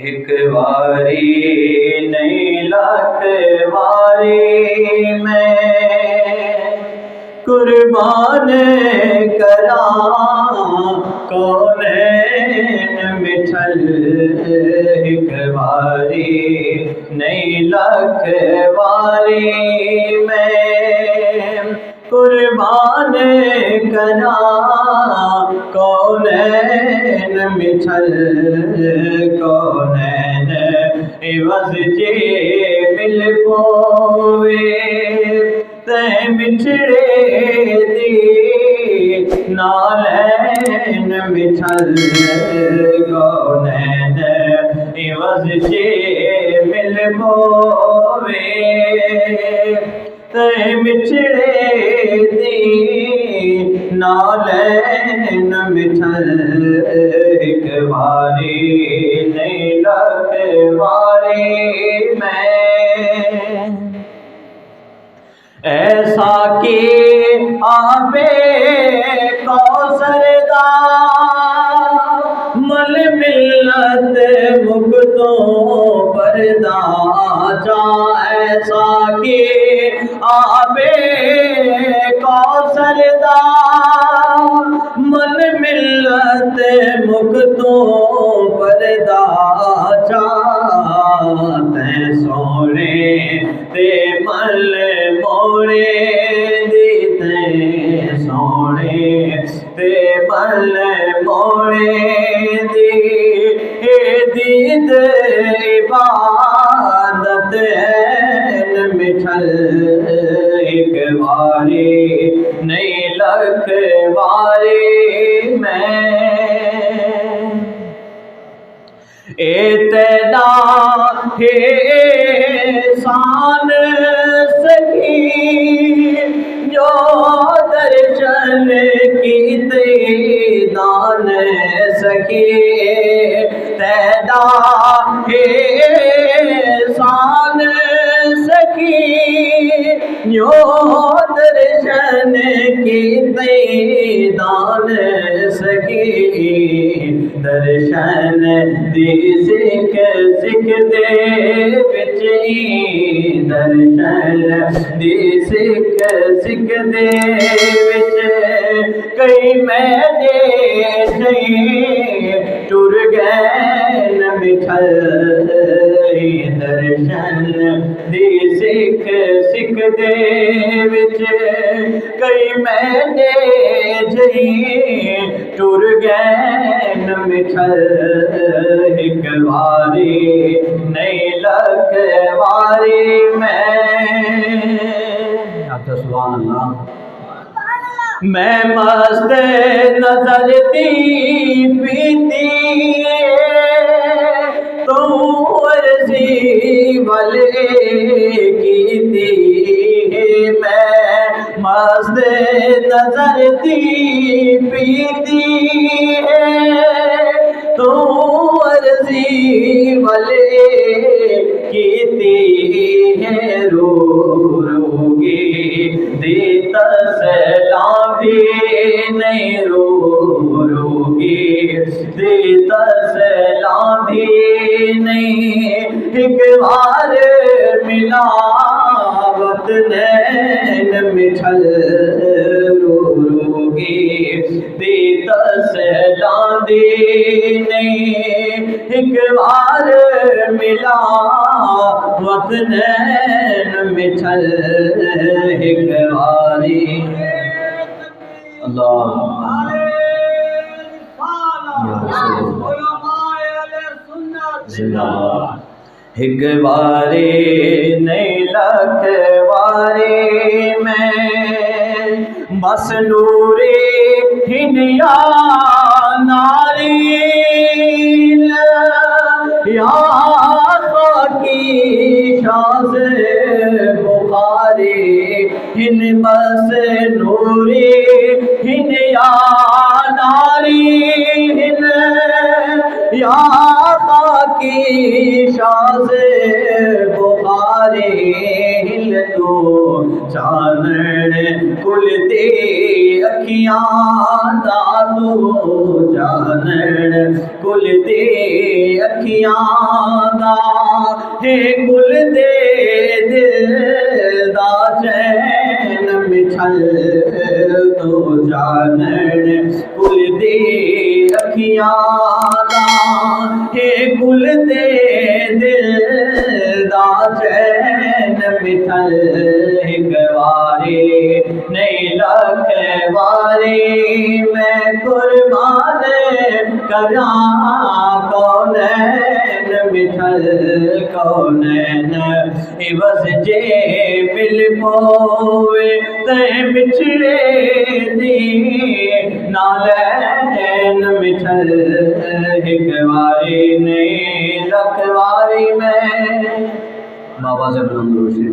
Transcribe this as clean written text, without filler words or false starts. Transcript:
एक बारी नहीं लाख बारी मैं कुर्बान करा कौनैन मिठल। एक बारी नहीं लाख बारी मैं कुर्बान करा कौनैन मिठल। कौनैन इवज़ जे मिल पोवे ते मिठड़े दी नालैन मिठल। कौनैन इवज़ जे मिल पोवे ते मिठड़े दी नालैन मिठल। एक बारी नहीं लाख बारी मैं ऐसा कि आबे कौसर दा मल मिलत मुक्तों परदा जा। ऐसा कि आबे कौसर दा मल मिलत मुक्तों परदा जा। तै सोने ते मल मोड़े दी तै सोने ते मल मोड़े दी दीद इबादत ऐन मिठल। एक बारी नहीं लख बारी मैं तेरा एहसान सखी जो दर्शन कीते दान सखी। तेरा एहसान सखी जो दर्शन कीते दान सखी। दर्शन दी सिख सिख दे बिच दर्शन दी सिख सिख दे बिच कई मैंने टुर गए न मिठल। दर्शन दी सिख सिख दे बिच कई मैंने टुर गए न मिठल। एक बारी नहीं लख बारी मैं सुभान अल्लाह। मैं मस्त नजर दी पीती तू अर्जी वाले की दी। मैं मस्त नजर दी पीती तू अर्जी वाले कीती है। रो रोगी देता सलाम भी नहीं रो रोगी देता सलाम भी नहीं। एक बार मिलावत नैन मिठल रो रोगी देता सलाम भी नहीं। एक बार मिला वत नैन मिठल। एक बारी अल्लाह एक बारी नहीं लख बारी मैं बस नूरे हिनिया नारी या की शाज़ बुखारी हिन बस नूरी हिन या नारी हिन या की शाज़ बुखारी हिल तो चानण कुल दे अखियां दादू चानण कुल दे अखियां दा है कुल दे दिल दा चैन मिठल तो जानन कुल दे अखियां दा है कुल दे दिल दा चैन मिठल एक वारे नहीं लख वारे मैं कुर्बान करा कौनैन मिठल कौनैन इवस जे मिल पोवे ते बिछड़े दी नालैन मिठल एक वारी नहीं लख वारी में बाबा से बुलंद रोशनी।